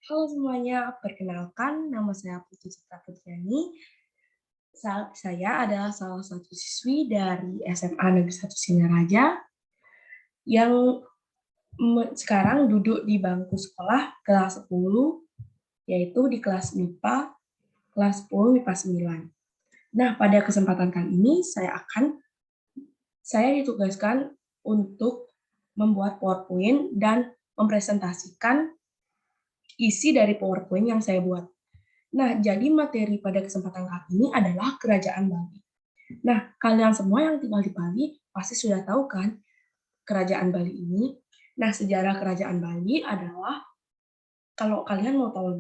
Halo semuanya, perkenalkan nama saya Putri Citra Putriani. Saya adalah salah satu siswi dari SMA Negeri 1 Singaraja yang sekarang duduk di bangku sekolah kelas 10, yaitu di kelas MIPA, kelas 10 MIPA 9. Nah, pada kesempatan kali ini saya ditugaskan untuk membuat PowerPoint dan mempresentasikan isi dari PowerPoint yang saya buat. Nah, jadi materi pada kesempatan kali ini adalah Kerajaan Bali. Nah, kalian semua yang tinggal di Bali pasti sudah tahu kan Kerajaan Bali ini. Nah, sejarah Kerajaan Bali adalah, kalau kalian mau tahu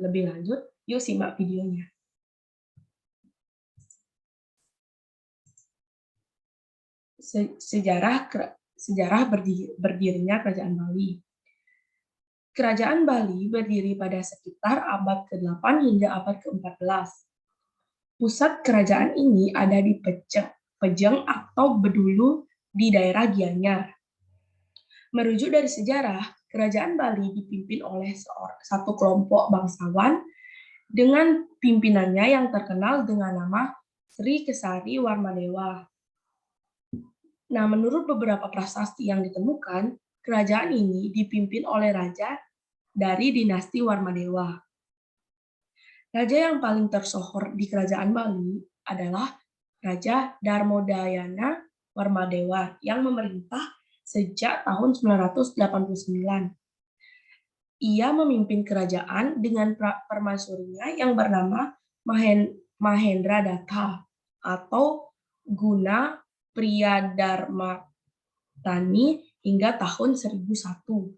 lebih lanjut, yuk simak videonya. Sejarah berdirinya Kerajaan Bali. Kerajaan Bali berdiri pada sekitar abad ke-8 hingga abad ke-14. Pusat kerajaan ini ada di Pejeng atau Bedulu di daerah Gianyar. Merujuk dari sejarah, Kerajaan Bali dipimpin oleh satu kelompok bangsawan dengan pimpinannya yang terkenal dengan nama Sri Kesari Warmadewa. Nah, menurut beberapa prasasti yang ditemukan, kerajaan ini dipimpin oleh raja dari dinasti Warmadewa. Raja yang paling tersohor di Kerajaan Bali adalah Raja Darmodayana Warmadewa yang memerintah sejak tahun 989. Ia memimpin kerajaan dengan permaisurinya yang bernama Mahendra Datta atau Guna Priyadarmatani hingga tahun 1001.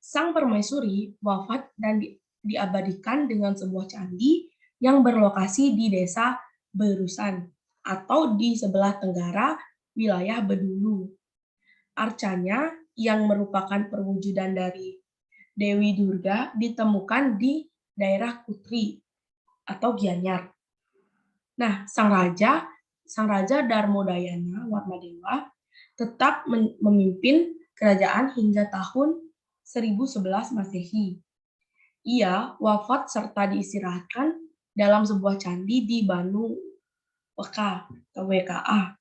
Sang permaisuri wafat dan diabadikan dengan sebuah candi yang berlokasi di desa Berusan atau di sebelah tenggara wilayah Bedulu. Arcanya yang merupakan perwujudan dari Dewi Durga ditemukan di daerah Kutri atau Gianyar. Nah, sang raja Darmodayana Warmadewa tetap memimpin kerajaan hingga tahun 1011 Masehi. Ia wafat serta diistirahatkan dalam sebuah candi di Banu Weka atau WKA.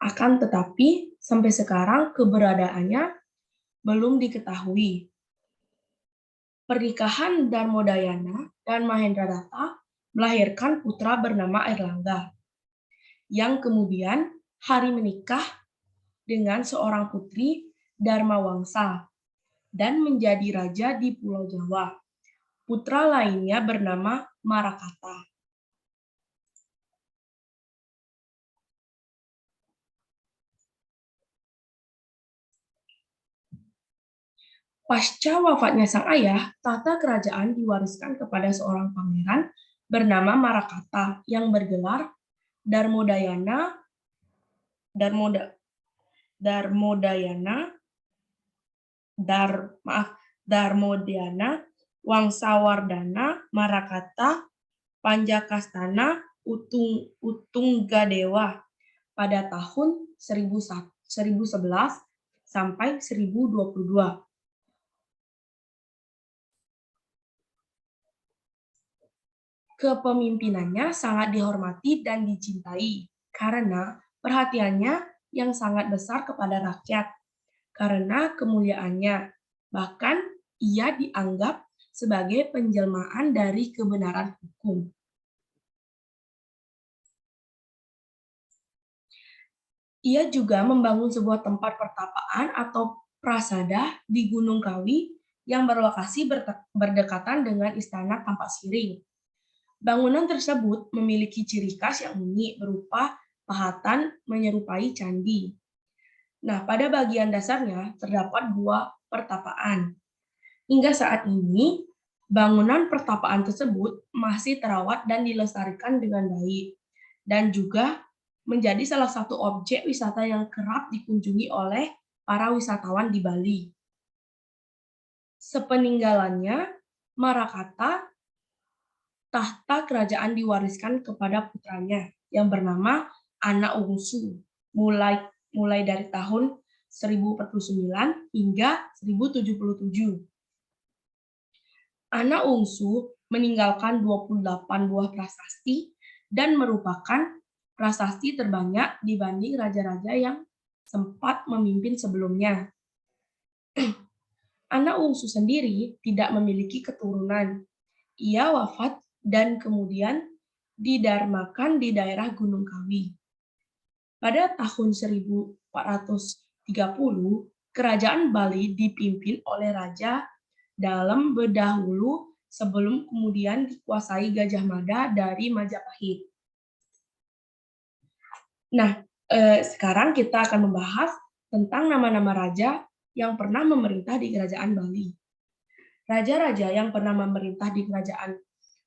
Akan tetapi, sampai sekarang keberadaannya belum diketahui. Pernikahan Darmodayana dan Mahendra Datta melahirkan putra bernama Airlangga, yang kemudian hari menikah dengan seorang putri Dharmawangsa dan menjadi raja di Pulau Jawa. Putra lainnya bernama Marakata. Pasca wafatnya sang ayah, tahta kerajaan diwariskan kepada seorang pangeran bernama Marakata yang bergelar Darmodayana Wangsawardhana Marakata Panjakastana Utunggadewa pada tahun 1011 sampai 1022. Kepemimpinannya sangat dihormati dan dicintai karena perhatiannya yang sangat besar kepada rakyat, karena kemuliaannya. Bahkan ia dianggap sebagai penjelmaan dari kebenaran hukum. Ia juga membangun sebuah tempat pertapaan atau prasada di Gunung Kawi yang berlokasi berdekatan dengan Istana Tampak Siring. Bangunan tersebut memiliki ciri khas yang unik berupa pahatan menyerupai candi. Nah, pada bagian dasarnya terdapat dua pertapaan. Hingga saat ini, bangunan pertapaan tersebut masih terawat dan dilestarikan dengan baik, dan juga menjadi salah satu objek wisata yang kerap dikunjungi oleh para wisatawan di Bali. Sepeninggalannya, Marakata, tahta kerajaan diwariskan kepada putranya yang bernama Anak Ungsu mulai dari tahun 1049 hingga 1077. Anak Ungsu meninggalkan 28 buah prasasti dan merupakan prasasti terbanyak dibanding raja-raja yang sempat memimpin sebelumnya. Anak Ungsu sendiri tidak memiliki keturunan. Ia wafat dan kemudian didarmakan di daerah Gunung Kawi. Pada tahun 1430, kerajaan Bali dipimpin oleh Raja dalam berdahulu sebelum kemudian dikuasai Gajah Mada dari Majapahit. Nah, sekarang kita akan membahas tentang nama-nama raja yang pernah memerintah di Kerajaan Bali. Raja-raja yang pernah memerintah di Kerajaan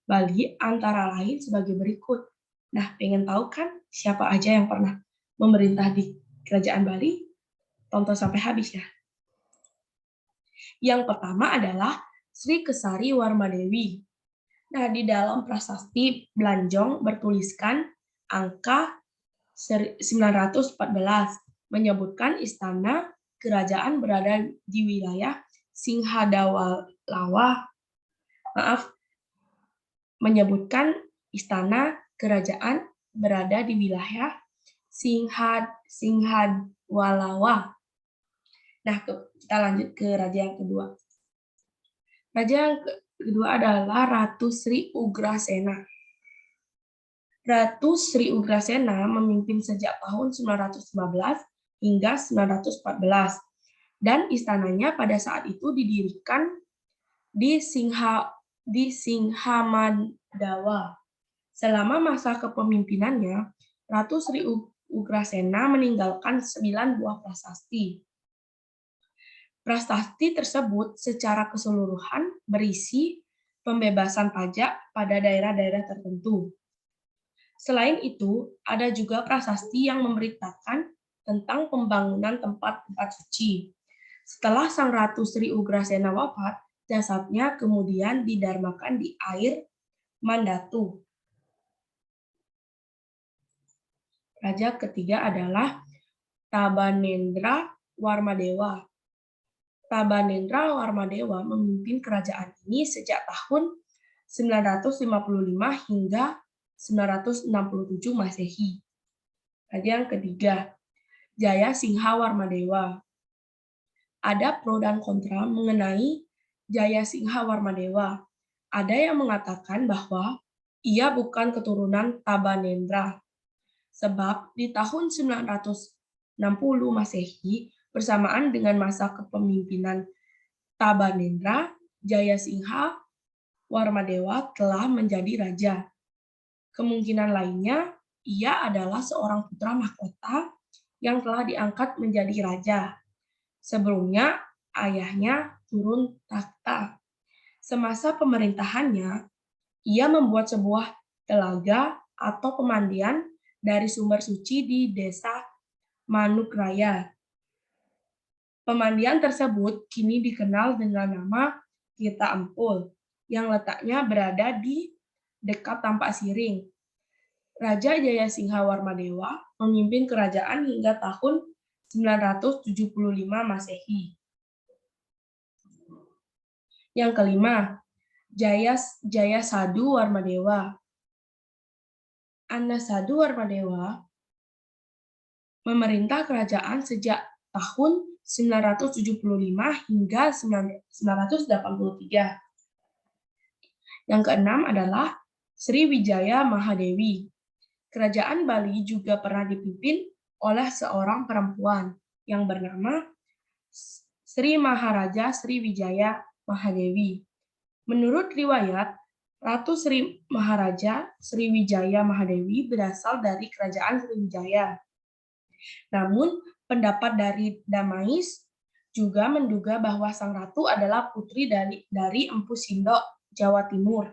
Bali antara lain sebagai berikut. Nah, pengen tahu kan siapa aja yang pernah memerintah di Kerajaan Bali? Tonton sampai habis ya. Yang pertama adalah Sri Kesari Warmadewi. Nah, di dalam prasasti Blanjong bertuliskan angka 914 menyebutkan istana kerajaan berada di wilayah Singhadawalawa. Menyebutkan istana kerajaan berada di wilayah Singhadwalawa. Nah, kita lanjut ke raja yang kedua. Raja yang kedua adalah Ratu Sri Ugrasena. Ratu Sri Ugrasena memimpin sejak tahun 915 hingga 914, dan istananya pada saat itu didirikan di Singhamandawa. Selama masa kepemimpinannya, Ratu Sri Ugrasena meninggalkan 9 buah prasasti. Prasasti tersebut secara keseluruhan berisi pembebasan pajak pada daerah-daerah tertentu. Selain itu, ada juga prasasti yang memberitakan tentang pembangunan tempat-tempat suci. Setelah Sang Ratu Sri Ugrasena wafat, jasadnya kemudian didarmakan di air Mandatu. Raja ketiga adalah Tabanendra Warmadewa. Tabanendra Warmadewa memimpin kerajaan ini sejak tahun 955 hingga 967 Masehi. Raja yang ketiga, Jaya Singha Warmadewa. Ada pro dan kontra mengenai Jaya Singha Warmadewa. Ada yang mengatakan bahwa ia bukan keturunan Tabanendra, sebab di tahun 960 Masehi, bersamaan dengan masa kepemimpinan Tabanendra, Jaya Singha Warmadewa telah menjadi raja. Kemungkinan lainnya, ia adalah seorang putra mahkota yang telah diangkat menjadi raja. Sebelumnya, ayahnya turun takhta. Semasa pemerintahannya, ia membuat sebuah telaga atau pemandian dari sumber suci di desa Manukraya. Pemandian tersebut kini dikenal dengan nama Tirta Empul, yang letaknya berada di dekat Tampak Siring. Raja Jayasingha Warmadewa memimpin kerajaan hingga tahun 975 Masehi. Yang kelima, Jaya Sadu Warmadewa. Anasadu Warmadewa memerintah kerajaan sejak tahun 975 hingga 983. Yang keenam adalah Sriwijaya Mahadewi. Kerajaan Bali juga pernah dipimpin oleh seorang perempuan yang bernama Sri Maharaja Sriwijaya Mahadewi. Menurut riwayat, Ratu Sri Maharaja Sriwijaya Mahadewi berasal dari kerajaan Sriwijaya. Namun, pendapat dari Damais juga menduga bahwa sang ratu adalah putri dari Empu Sindok, Jawa Timur.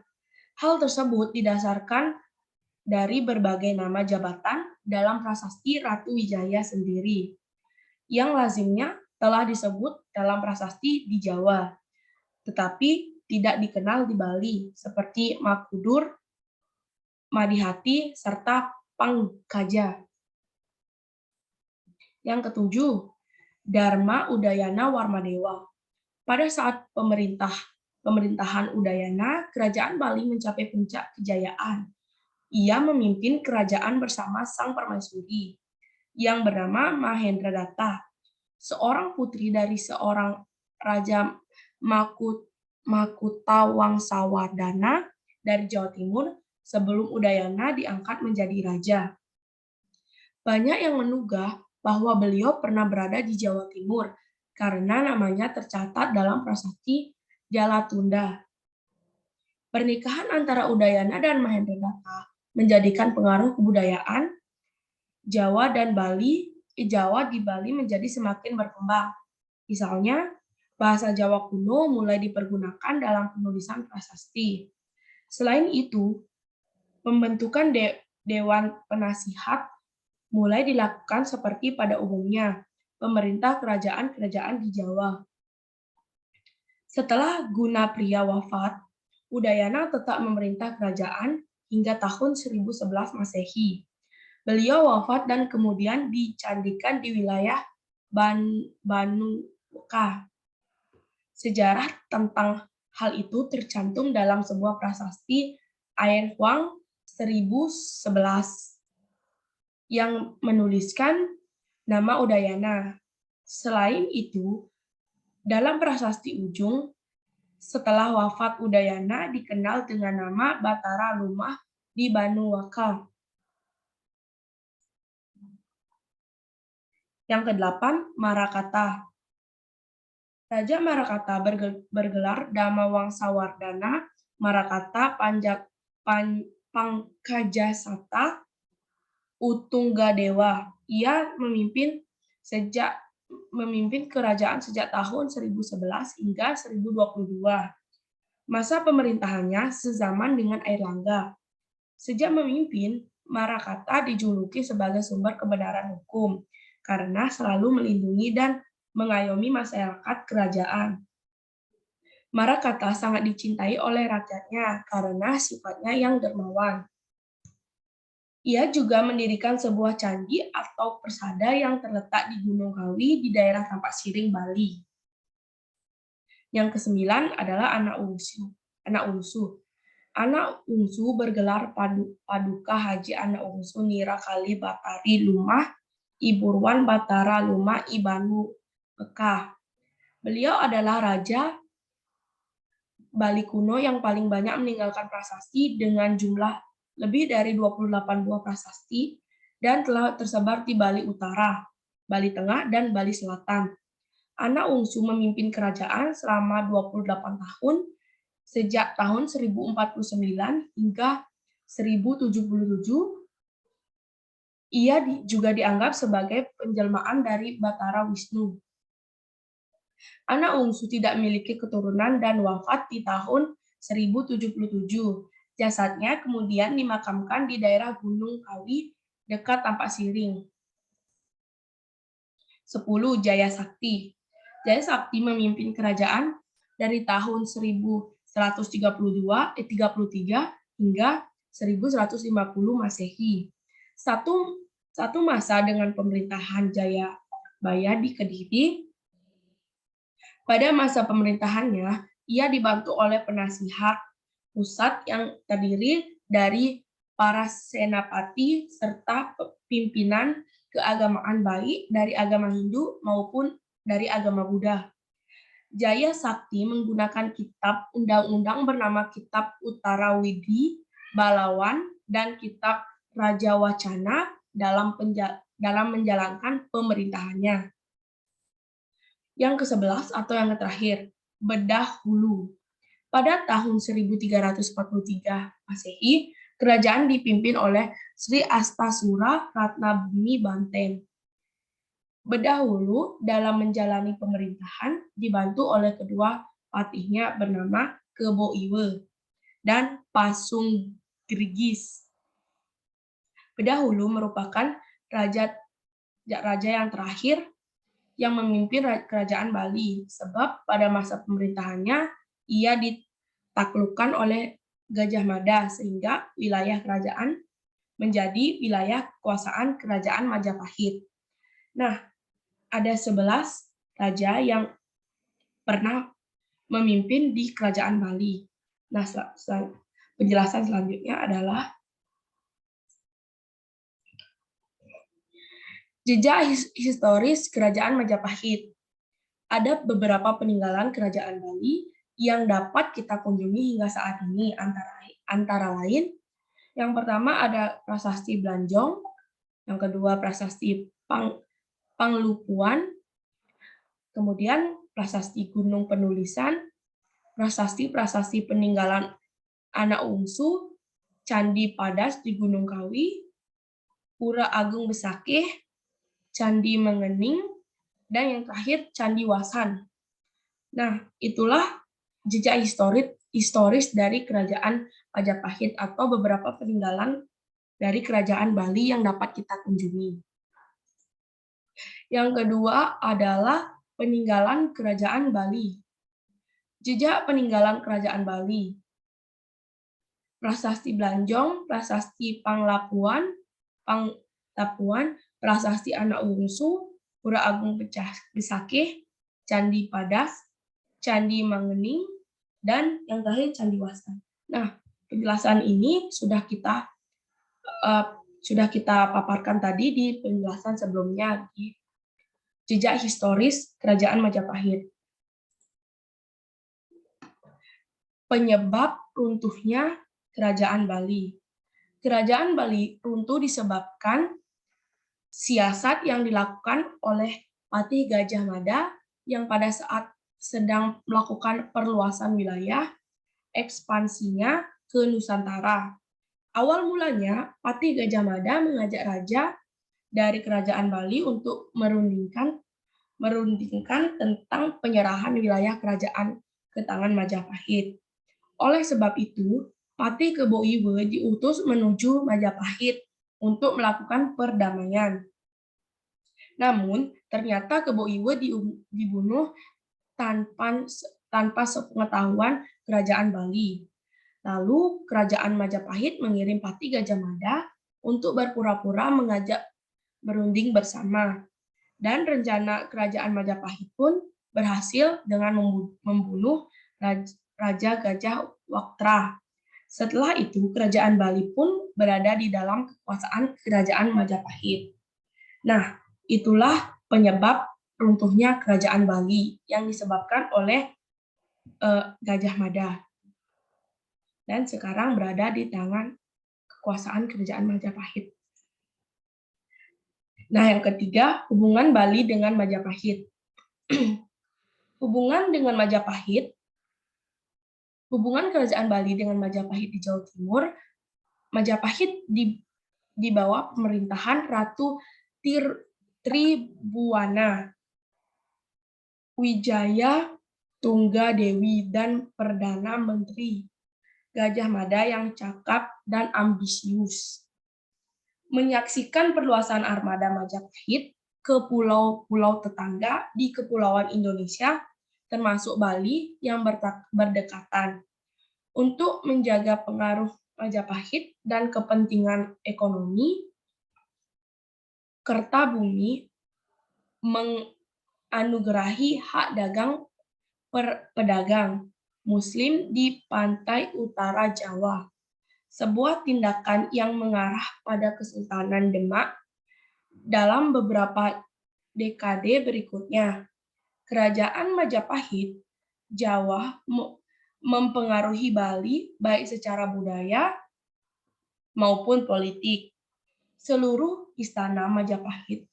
Hal tersebut didasarkan dari berbagai nama jabatan dalam prasasti Ratu Wijaya sendiri, yang lazimnya telah disebut dalam prasasti di Jawa, tetapi tidak dikenal di Bali, seperti Makudur, Madihati, serta Pangkaja. Yang ketujuh, Dharma Udayana Warmadewa. Pada saat pemerintah pemerintahan Udayana, kerajaan Bali mencapai puncak kejayaan. Ia memimpin kerajaan bersama sang permaisuri yang bernama Mahendradatta, seorang putri dari seorang Raja Makutawangsawadana dari Jawa Timur sebelum Udayana diangkat menjadi raja. Banyak yang menduga bahwa beliau pernah berada di Jawa Timur karena namanya tercatat dalam prasasti Jalatunda. Pernikahan antara Udayana dan Mahendradatta menjadikan pengaruh kebudayaan Jawa di Bali menjadi semakin berkembang. Misalnya, bahasa Jawa kuno mulai dipergunakan dalam penulisan prasasti. Selain itu, pembentukan Dewan Penasihat mulai dilakukan seperti pada umumnya pemerintah kerajaan-kerajaan di Jawa. Setelah Gunapriya wafat, Udayana tetap memerintah kerajaan hingga tahun 1011 Masehi. Beliau wafat dan kemudian dicandikan di wilayah Banuka. Sejarah tentang hal itu tercantum dalam sebuah prasasti Air Huang 1011 yang menuliskan nama Udayana. Selain itu, dalam prasasti Ujung, setelah wafat Udayana dikenal dengan nama Batara Lumah di Banuwaka. Yang ke-8, Marakata. Raja Marakata bergelar Dhammawangsawardhana Marakata Pangkajasata Utunggadewa. Ia memimpin kerajaan sejak tahun 1011 hingga 1022. Masa pemerintahannya sezaman dengan Airlangga. Sejak memimpin, Marakata dijuluki sebagai sumber kebenaran hukum karena selalu melindungi dan mengayomi masyarakat kerajaan. Marakata sangat dicintai oleh rakyatnya karena sifatnya yang dermawan. Ia juga mendirikan sebuah candi atau persada yang terletak di Gunung Kawi di daerah Tampak Siring, Bali. Yang ke-9 adalah anak ungsu. Anak ungsu bergelar Paduka Haji Anak Ungsu Nira Kali Batari Lumah Iburwan Batara Lumah Ibanu Pekah. Beliau adalah Raja Bali kuno yang paling banyak meninggalkan prasasti dengan jumlah lebih dari 28 buah prasasti dan telah tersebar di Bali Utara, Bali Tengah, dan Bali Selatan. Anak Ungsu memimpin kerajaan selama 28 tahun sejak tahun 1049 hingga 1077. Ia juga dianggap sebagai penjelmaan dari Batara Wisnu. Anak Ungsu tidak memiliki keturunan dan wafat di tahun 1077. Jasadnya kemudian dimakamkan di daerah Gunung Kawi dekat Tampak Siring. 10. Jaya Sakti. Jaya Sakti memimpin kerajaan dari tahun 1133 hingga 1150 Masehi. Satu masa dengan pemerintahan Jayabaya di Kediri. Pada masa pemerintahannya, ia dibantu oleh penasihat pusat yang terdiri dari para senapati serta pimpinan keagamaan baik dari agama Hindu maupun dari agama Buddha. Jaya Sakti menggunakan kitab undang-undang bernama Kitab Uttara Widhi Balawan dan Kitab Raja Wacana dalam menjalankan pemerintahannya. Yang ke-11 atau yang terakhir, Bedah Hulu. Pada tahun 1343 Masehi, kerajaan dipimpin oleh Sri Astasura Ratnabumi Banten. Bedah Hulu dalam menjalani pemerintahan dibantu oleh kedua patihnya bernama Kebo Iwe dan Pasung Grigis. Bedah Hulu merupakan raja yang terakhir yang memimpin kerajaan Bali, sebab pada masa pemerintahannya ia ditaklukkan oleh Gajah Mada sehingga wilayah kerajaan menjadi wilayah kekuasaan kerajaan Majapahit. Nah, ada 11 raja yang pernah memimpin di Kerajaan Bali. Nah, penjelasan selanjutnya adalah jejak historis Kerajaan Majapahit. Ada beberapa peninggalan Kerajaan Bali yang dapat kita kunjungi hingga saat ini, antara lain yang pertama ada Prasasti Blanjong, yang kedua Prasasti Panglupuan, kemudian Prasasti Gunung Penulisan, prasasti peninggalan Anak Ungsu, Candi Padas di Gunung Kawi, Pura Agung Besakih, Candi Mengening, dan yang terakhir Candi Wasan. Nah, itulah jejak historis dari Kerajaan Majapahit atau beberapa peninggalan dari Kerajaan Bali yang dapat kita kunjungi. Yang kedua adalah peninggalan Kerajaan Bali. Jejak peninggalan Kerajaan Bali. Prasasti Blanjong, Prasasti Panglapuan, Prasasti Anak Ungsu, Pura Agung Besakih, Candi Padas, Candi Mangening, dan yang terakhir Candi Wasan. Nah, penjelasan ini sudah kita paparkan tadi di penjelasan sebelumnya di jejak historis Kerajaan Majapahit. Penyebab runtuhnya Kerajaan Bali. Kerajaan Bali runtuh disebabkan siasat yang dilakukan oleh Patih Gajah Mada yang pada saat sedang melakukan perluasan wilayah ekspansinya ke Nusantara. Awal mulanya, Patih Gajah Mada mengajak raja dari Kerajaan Bali untuk merundingkan tentang penyerahan wilayah kerajaan ke tangan Majapahit. Oleh sebab itu, Patih Kebo Iwe diutus menuju Majapahit untuk melakukan perdamaian. Namun, ternyata Kebo Iwe dibunuh tanpa sepengetahuan Kerajaan Bali. Lalu, Kerajaan Majapahit mengirim Patih Gajah Mada untuk berpura-pura mengajak berunding bersama. Dan rencana Kerajaan Majapahit pun berhasil dengan membunuh Raja Gajah Waktra. Setelah itu, Kerajaan Bali pun berada di dalam kekuasaan Kerajaan Majapahit. Nah, itulah penyebab runtuhnya Kerajaan Bali yang disebabkan oleh Gajah Mada. Dan sekarang berada di tangan kekuasaan Kerajaan Majapahit. Nah, yang ketiga, hubungan Bali dengan Majapahit. Hubungan Kerajaan Bali dengan Majapahit di Jawa Timur, Majapahit di bawah pemerintahan Ratu Tribhuwana Wijaya Tunggadewi dan Perdana Menteri Gajah Mada yang cakap dan ambisius. Menyaksikan perluasan armada Majapahit ke pulau-pulau tetangga di Kepulauan Indonesia, termasuk Bali yang berdekatan. Untuk menjaga pengaruh Majapahit dan kepentingan ekonomi, Kertabumi menganugerahi hak dagang pedagang Muslim di pantai utara Jawa. Sebuah tindakan yang mengarah pada Kesultanan Demak dalam beberapa dekade berikutnya. Kerajaan Majapahit Jawa mempengaruhi Bali baik secara budaya maupun politik. Seluruh istana Majapahit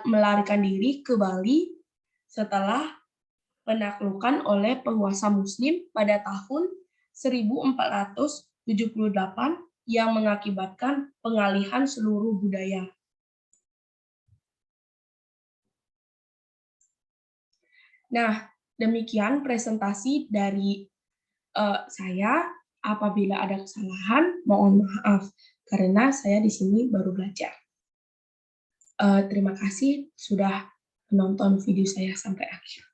melarikan diri ke Bali setelah penaklukan oleh penguasa Muslim pada tahun 1478 yang mengakibatkan pengalihan seluruh budaya. Nah, demikian presentasi dari saya. Apabila ada kesalahan, mohon maaf karena saya di sini baru belajar. Terima kasih sudah menonton video saya sampai akhir.